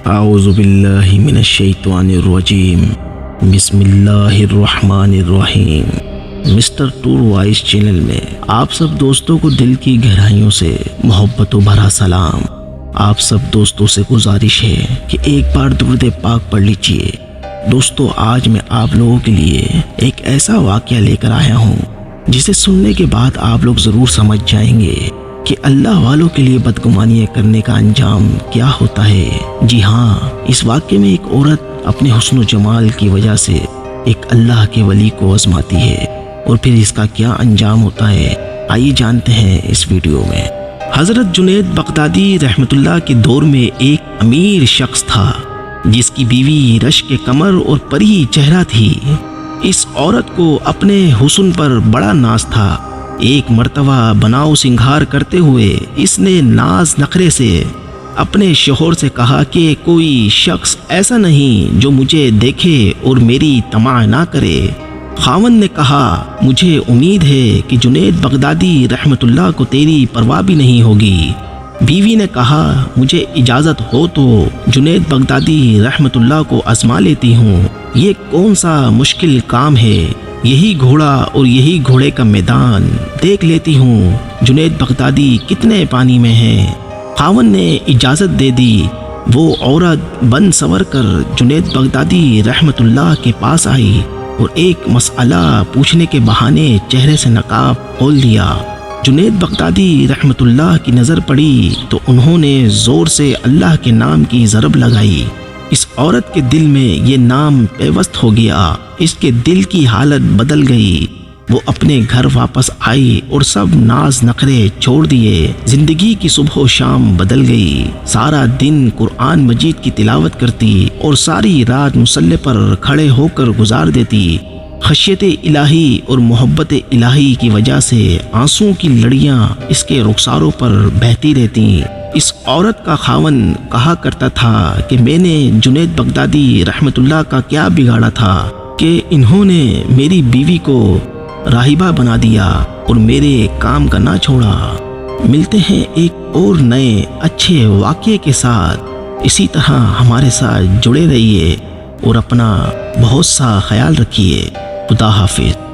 اعوذ باللہ من الشیطان الرجیم بسم اللہ الرحمن الرحیم۔ مسٹر ٹور وائس چینل میں آپ سب دوستوں کو دل کی گہرائیوں سے محبت و بھرا سلام۔ آپ سب دوستوں سے گزارش ہے کہ ایک بار درود پاک پڑھ لیجئے۔ دوستو، آج میں آپ لوگوں کے لیے ایک ایسا واقعہ لے کر آیا ہوں جسے سننے کے بعد آپ لوگ ضرور سمجھ جائیں گے کہ اللہ والوں کے لیے بدگمانیاں کرنے کا انجام کیا ہوتا ہے۔ جی ہاں، اس واقعے میں ایک عورت اپنے حسن و جمال کی وجہ سے ایک اللہ کے ولی کو آزماتی ہے، اور پھر اس کا کیا انجام ہوتا ہے، آئیے جانتے ہیں اس ویڈیو میں۔ حضرت جنید بغدادی رحمت اللہ کے دور میں ایک امیر شخص تھا جس کی بیوی رشک کمر اور پری چہرہ تھی۔ اس عورت کو اپنے حسن پر بڑا ناز تھا۔ ایک مرتبہ بناؤ سنگھار کرتے ہوئے اس نے ناز نخرے سے اپنے شوہر سے کہا کہ کوئی شخص ایسا نہیں جو مجھے دیکھے اور میری طمع نہ کرے۔ خاوند نے کہا، مجھے امید ہے کہ جنید بغدادی رحمت اللہ کو تیری پرواہ بھی نہیں ہوگی۔ بیوی نے کہا، مجھے اجازت ہو تو جنید بغدادی رحمت اللہ کو آزما لیتی ہوں۔ یہ کون سا مشکل کام ہے، یہی گھوڑا اور یہی گھوڑے کا میدان، دیکھ لیتی ہوں جنید بغدادی کتنے پانی میں ہیں۔ خاوند نے اجازت دے دی۔ وہ عورت بن سور کر جنید بغدادی رحمت اللہ کے پاس آئی اور ایک مسئلہ پوچھنے کے بہانے چہرے سے نقاب کھول دیا۔ جنید بغدادی رحمت اللہ کی نظر پڑی تو انہوں نے زور سے اللہ کے نام کی ضرب لگائی۔ اس عورت کے دل میں یہ نام پیوست ہو گیا، اس کے دل کی حالت بدل گئی۔ وہ اپنے گھر واپس آئی اور سب ناز نخرے چھوڑ دیے۔ زندگی کی صبح و شام بدل گئی۔ سارا دن قرآن مجید کی تلاوت کرتی اور ساری رات مصلی پر کھڑے ہو کر گزار دیتی۔ خشیت الہی اور محبت الہی کی وجہ سے آنسوں کی لڑیاں اس کے رخساروں پر بہتی رہتی۔ اس عورت کا خاوند کہا کرتا تھا کہ میں نے جنید بغدادی رحمت اللہ کا کیا بگاڑا تھا کہ انہوں نے میری بیوی کو راہبہ بنا دیا اور میرے کام کا نہ چھوڑا۔ ملتے ہیں ایک اور نئے اچھے واقعے کے ساتھ۔ اسی طرح ہمارے ساتھ جڑے رہیے اور اپنا بہت سا خیال رکھیے۔ خدا حافظ۔